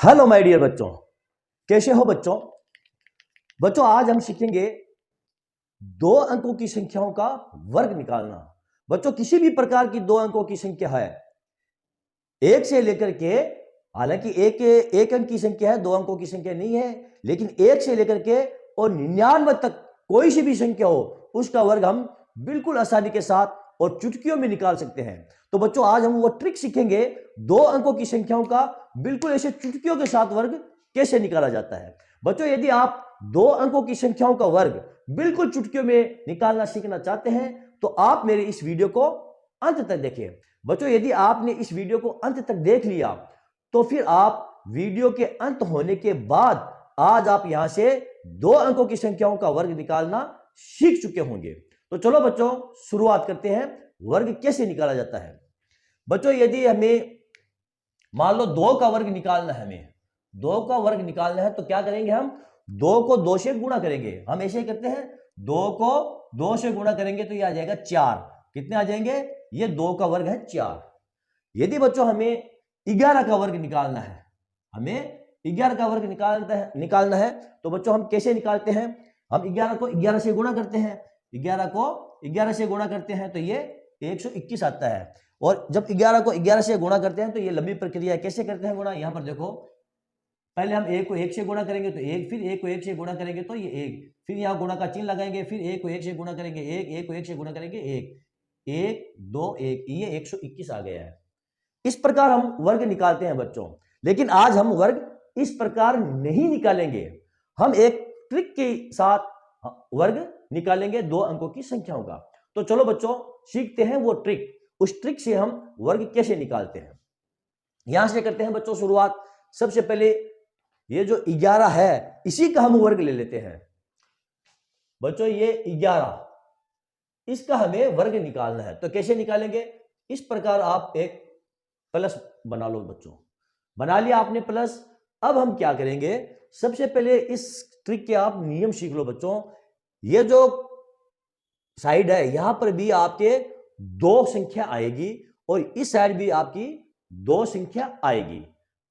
Hello my dear बच्चों, कैसे हो बच्चों। बच्चों आज हम सीखेंगे दो अंकों की संख्याओं का वर्ग निकालना। बच्चों किसी भी प्रकार की दो अंकों की संख्या है, एक से लेकर के, हालांकि एक अंक की संख्या है, दो अंकों की संख्या नहीं है, लेकिन एक से लेकर के और 99 तक कोई सी भी संख्या हो उसका वर्ग हम बिल्कुल आसानी के साथ और चुटकियों में निकाल सकते हैं। तो बच्चों आज हम वो ट्रिक सीखेंगे दो अंकों की संख्याओं का बिल्कुल ऐसे चुटकियों के साथ वर्ग कैसे निकाला जाता है। बच्चों यदि आप दो अंकों की संख्याओं का वर्ग बिल्कुल चुटकियों में निकालना सीखना चाहते हैं तो आप मेरे इस वीडियो को अंत तक देखिए। बच्चों यदि आपने इस वीडियो को अंत तक देख लिया तो फिर आप वीडियो के अंत होने के बाद आज आप यहां से दो अंकों की संख्याओं का वर्ग निकालना सीख चुके होंगे। तो चलो बच्चों शुरुआत करते हैं, वर्ग कैसे निकाला जाता है। बच्चों यदि हमें मान लो दो का वर्ग निकालना है, हमें दो का वर्ग निकालना है तो क्या करेंगे, हम दो को दो से गुणा करेंगे। हम ऐसे ही करते हैं, दो को दो से गुणा करेंगे तो ये आ जाएगा चार। कितने आ जाएंगे, ये दो का वर्ग है चार। यदि बच्चों हमें 11 का वर्ग निकालना है, हमें 11 का वर्ग निकालना है तो बच्चों हम कैसे निकालते हैं, हम 11 को 11 से गुणा करते हैं। 11 को 11 से गुणा करते हैं तो ये 121 आता है। और जब 11 को 11 से गुणा करते हैं तो ये लंबी प्रक्रिया है। कैसे करते हैं गुणा, यहां पर देखो, पहले हम एक को एक से गुणा करेंगे तो एक, फिर एक को एक से गुणा करेंगे तो ये एक, फिर यहाँ गुणा का चिन्ह लगाएंगे, फिर एक को एक से गुणा करेंगे एक को एक से गुणा करेंगे एक, एक दो एक, ये 121 आ गया है। इस प्रकार हम वर्ग निकालते हैं बच्चों। लेकिन आज हम वर्ग इस प्रकार नहीं निकालेंगे, हम एक ट्रिक के साथ वर्ग निकालेंगे दो अंकों की संख्याओं का। तो चलो बच्चों सीखते हैं वो ट्रिक, उस ट्रिक से हम वर्ग कैसे निकालते हैं। यहां से करते हैं बच्चों शुरुआत। सबसे पहले ये जो 11 है इसी का हम वर्ग ले लेते हैं। बच्चों ये 11, इसका हमें वर्ग निकालना है तो कैसे निकालेंगे, इस प्रकार आप एक प्लस बना लो। बच्चों बना लिया आपने प्लस। अब हम क्या करेंगे, सबसे पहले इस ट्रिक के आप नियम सीख लो बच्चों। ये जो साइड है यहां पर भी आपके दो संख्या आएगी और इस साइड भी आपकी दो संख्या आएगी,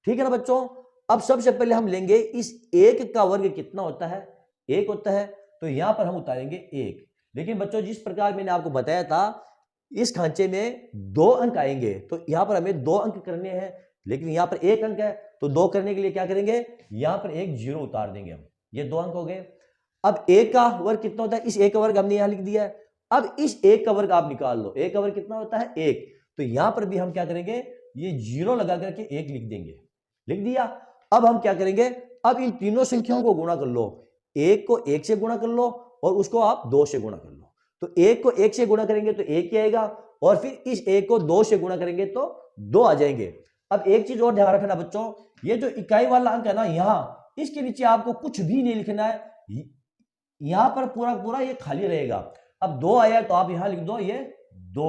ठीक है ना बच्चों। अब सबसे पहले हम लेंगे इस एक का वर्ग कितना होता है, एक होता है, तो यहां पर हम उतारेंगे एक। लेकिन बच्चों जिस प्रकार मैंने आपको बताया था इस खांचे में दो अंक आएंगे तो यहां पर हमें दो अंक करने हैं, लेकिन यहां पर एक अंक है तो दो करने के लिए क्या करेंगे, यहां पर एक जीरो उतार देंगे हम, ये दो अंक हो गए। अब एक का वर्ग कितना होता है, इस एक का वर्ग हमने यहां लिख दिया है। अब इस एक का वर्ग आप निकाल लो, एक का वर्ग कितना होता है एक, तो यहां पर भी हम क्या करेंगे, ये जीरो लगा करके एक लिख देंगे, लिख दिया। अब हम क्या करेंगे, अब इन तीनों संख्याओं को गुणा कर लो, एक को एक से गुणा कर लो और उसको आप दो से गुणा कर लो। तो एक को एक से गुणा करेंगे तो एक ही आएगा और फिर इस एक को दो से गुणा करेंगे तो दो आ जाएंगे। अब एक चीज और ध्यान रखना बच्चों, ये जो इकाई वाला अंक है ना, यहां इसके नीचे आपको कुछ भी नहीं लिखना है, यहां पर पूरा पूरा ये खाली रहेगा। अब दो आया तो आप यहां लिख दो ये दो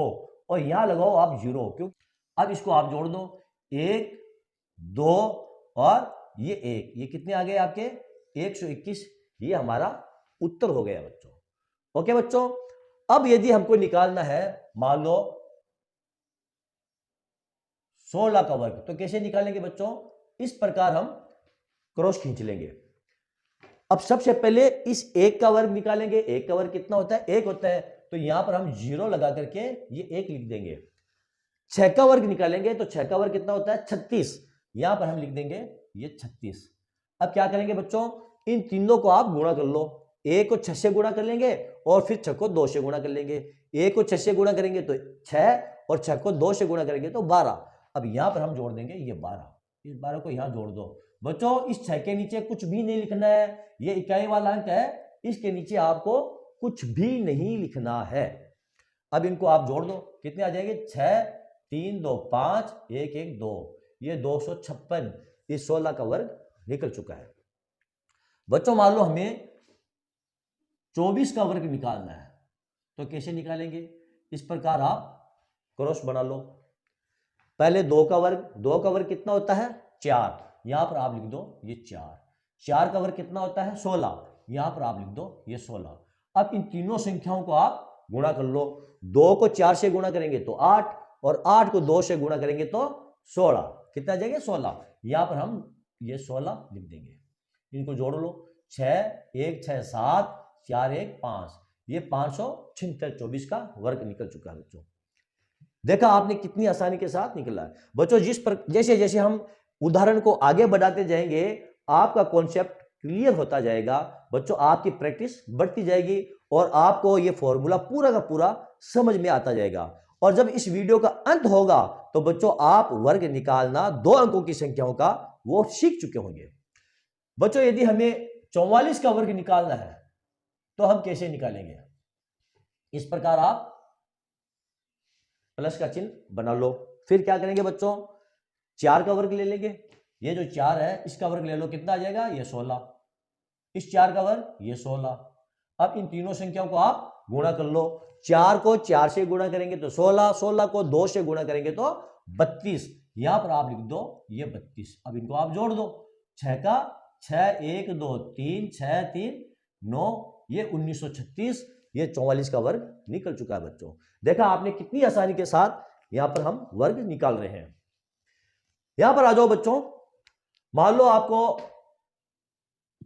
और यहां लगाओ आप जीरो, क्यों। अब इसको आप जोड़ दो, एक दो और ये एक, ये कितने आ गए आपके 121, ये हमारा उत्तर हो गया बच्चों। ओके बच्चों, अब यदि हमको निकालना है मान लो 16 का वर्ग तो कैसे निकालेंगे बच्चों, इस प्रकार हम क्रॉस खींच लेंगे। अब सबसे पहले इस एक का वर्ग निकालेंगे, एक का वर्ग कितना होता है एक होता है, तो यहां पर हम जीरो लगा करके ये एक लिख देंगे। 6 का वर्ग निकालेंगे तो 6 का वर्ग कितना होता है 36, यहां पर हम लिख देंगे ये 36। अब क्या करेंगे बच्चों, इन तीनों को आप गुणा कर लो, एक को 6 से गुणा कर लेंगे और फिर 6 को 2 से गुणा कर लेंगे। एक को 6 से गुणा करेंगे तो 6 और 6 को 2 से गुणा करेंगे तो 12। अब यहां पर हम जोड़ देंगे ये 12, इस 12 को यहां जोड़ दो। बच्चों इस 6 के नीचे कुछ भी नहीं लिखना है, ये इकाई वाला अंक है, इसके नीचे आपको कुछ भी नहीं लिखना है। अब इनको आप जोड़ दो, कितने आ जाएंगे 6 3 2 5 1 1 2, ये 256, इस 16 का वर्ग निकल चुका है। बच्चों मान लो हमें 24 का वर्ग निकालना है तो कैसे निकालेंगे, इस प्रकार आप क्रॉस बना लो। पहले दो का वर्ग कितना होता है 4, यहां पर आप लिख दो ये 4। 4 का वर्ग कितना होता है 16, यहां पर आप लिख दो ये 16। अब इन तीनों संख्याओं को आप गुणा कर लो, 2 को 4 से गुणा करेंगे तो 8 और 8 को 2 से गुणा करेंगे तो 16, कितना आ जाएगा 16। यहां पर हम ये 16 लिख देंगे, इनको जोड़ लो, 6 1 6 7 4 1 5, ये 576 24 का वर्ग निकल चुका है बच्चों। देखा आपने कितनी आसानी के साथ निकला है बच्चों। जैसे जैसे हम उदाहरण को आगे बढ़ाते जाएंगे आपका कॉन्सेप्ट क्लियर होता जाएगा बच्चों, आपकी प्रैक्टिस बढ़ती जाएगी और आपको ये फॉर्मूला पूरा का पूरा समझ में आता जाएगा। और जब इस वीडियो का अंत होगा तो बच्चों आप वर्ग निकालना 2 अंकों की संख्याओं का वो सीख चुके होंगे। बच्चों यदि हमें 44 का वर्ग निकालना है तो हम कैसे निकालेंगे? इस प्रकार आप प्लस का चिन्ह बना लो, फिर क्या करेंगे बच्चों, 4 का वर्ग ले लेंगे, ये जो 4 है इसका वर्ग ले लो, कितना आ जाएगा, ये 16, इस 4 का वर्ग ये 16। अब इन तीनों संख्याओं को आप गुणा कर लो, 4 को 4 से गुणा करेंगे तो 16, 16 को 2 से गुणा करेंगे तो 32, यहां पर आप लिख दो ये 32। अब इनको आप जोड़ दो, 6 का 6 1 2 3 6 3 9, ये 1936, ये 44 का वर्ग निकल चुका है बच्चों। देखा आपने कितनी आसानी के साथ यहां पर हम वर्ग निकाल रहे हैं। यहां पर आ जाओ बच्चों, मान लो आपको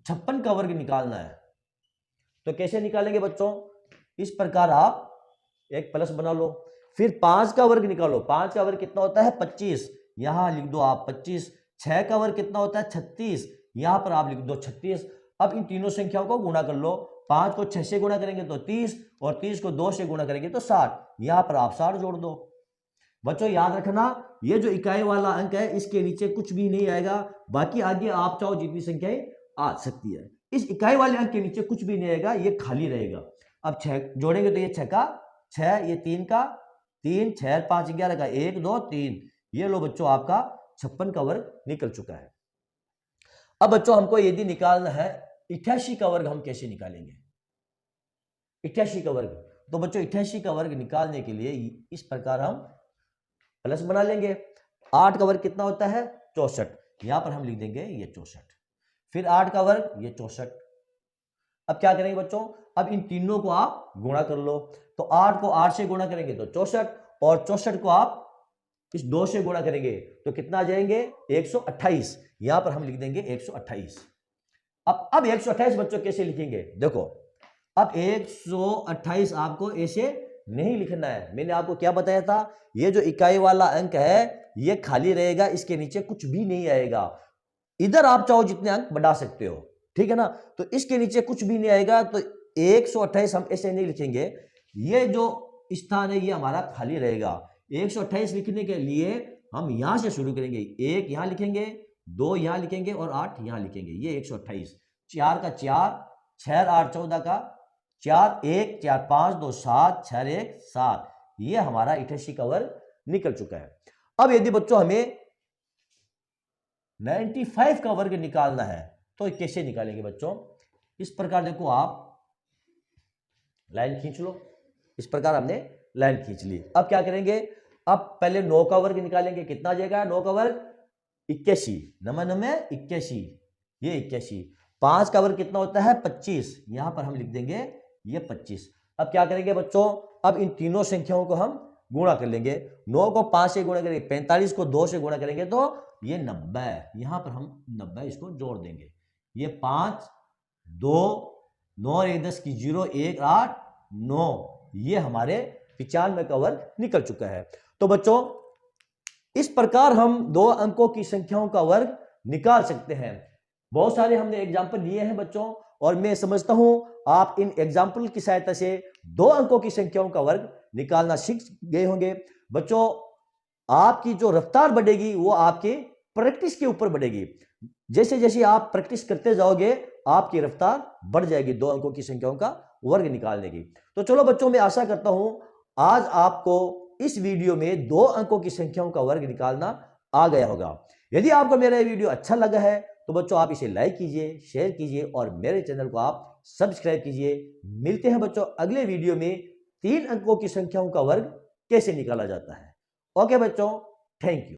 56 का वर्ग निकालना है तो कैसे निकालेंगे बच्चों? इस प्रकार आप एक प्लस बना लो, फिर 5 का वर्ग निकालो, 5 का वर्ग कितना होता है 25, यहां लिख दो आप 25। 6 का वर्ग कितना होता है 36, यहां पर आप लिख दो 36। अब इन तीनों संख्याओं को गुणा कर लो, 5 को 6 से गुणा करेंगे तो 30 और 30 को 2 से गुणा करेंगे तो 60, यहां पर आप 60 जोड़ दो। बच्चों याद रखना ये जो इकाई वाला अंक है इसके नीचे कुछ भी नहीं आएगा, बाकी आगे आप चाहो जितनी संख्याएं आ सकती है, इस इकाई वाले अंक के नीचे कुछ भी नहीं आएगा, ये खाली रहेगा। अब 6 जोड़ेंगे तो ये 6 का 6, ये 3 का 3, 6 5 11 का 1 2 3, ये लो बच्चों आपका 56 का वर्ग निकल चुका है। अब बच्चों हमको यदि निकालना है 88 का वर्ग, हम कैसे निकालेंगे 88 का वर्ग? तो बच्चों 88 का वर्ग निकालने के लिए इस प्रकार हम प्लस बना लेंगे। 8 का वर्ग कितना होता है 64, यहां पर हम लिख देंगे ये 64, फिर 8 का वर्ग ये 64। अब क्या करेंगे बच्चों, अब इन तीनों को आप गुणा कर लो, तो 8 को 8 से गुणा करेंगे तो 64 और 64 को आप इस 2 से गुणा करेंगे तो कितना आ जाएंगे 128, यहां पर हम लिख देंगे 128। अब 128 बच्चों कैसे लिखेंगे? देखो अब 128 आपको ऐसे नहीं लिखना है, मैंने आपको क्या बताया था, ये जो इकाई वाला अंक है ये खाली रहेगा, इसके नीचे कुछ भी नहीं आएगा। इधर आप चाहो जितने अंक बढ़ा सकते हो, ठीक है ना, तो इसके नीचे कुछ भी नहीं आएगा, तो 128 हम ऐसे नहीं लिखेंगे, ये जो स्थान है ये हमारा खाली रहेगा। 128 लिखने के लिए हम यहां से शुरू करेंगे, 1 यहां लिखेंगे, 2 यहां लिखेंगे और 8 यहां लिखेंगे, ये 128। 4 का 4, 6 8 14 का 4 1 4 5 2 7 6 1 7, ये हमारा 88 का वर्ग निकल चुका है। अब यदि बच्चों हमें 95 का वर्ग निकालना है तो कैसे निकालेंगे बच्चों? इस प्रकार देखो आप लाइन खींच लो, इस प्रकार हमने लाइन खींच ली। अब क्या करेंगे, अब पहले 9 का वर्ग निकालेंगे, कितना आ जाएगा 9 का वर्ग 81, 9 9 81, ये 81। 5 का वर्ग कितना होता है 25, यहां पर हम लिख देंगे ये 25। अब क्या करेंगे बच्चों, अब इन तीनों संख्याओं को हम गुणा कर लेंगे, 9 को 5 से गुणा करेंगे, 45 को 2 से गुणा करेंगे तो ये 90, यहां पर हम 90 इसको जोड़ देंगे, ये 5 2 9 1 10 की 0 1 8 9, ये हमारे 95 का वर्ग निकल चुका है। तो बच्चों इस प्रकार हम 2 अंकों की संख्याओं का वर्ग निकाल सकते हैं। बहुत सारे हमने एग्जाम्पल लिए हैं बच्चों, और मैं समझता हूं आप इन एग्जाम्पल की सहायता से 2 अंकों की संख्याओं का वर्ग निकालना सीख गए होंगे। बच्चों आपकी जो रफ्तार बढ़ेगी वो आपके प्रैक्टिस के ऊपर बढ़ेगी, जैसे जैसे आप प्रैक्टिस करते जाओगे आपकी रफ्तार बढ़ जाएगी 2 अंकों की संख्याओं का वर्ग निकालने की। तो चलो बच्चों मैं आशा करता हूं आज आपको इस वीडियो में 2 अंकों की संख्याओं का वर्ग निकालना आ गया होगा। यदि आपको मेरा वीडियो अच्छा लगा है तो बच्चों आप इसे लाइक कीजिए, शेयर कीजिए और मेरे चैनल को आप सब्सक्राइब कीजिए। मिलते हैं बच्चों अगले वीडियो में 3 अंकों की संख्याओं का वर्ग कैसे निकाला जाता है। ओके बच्चों, थैंक यू।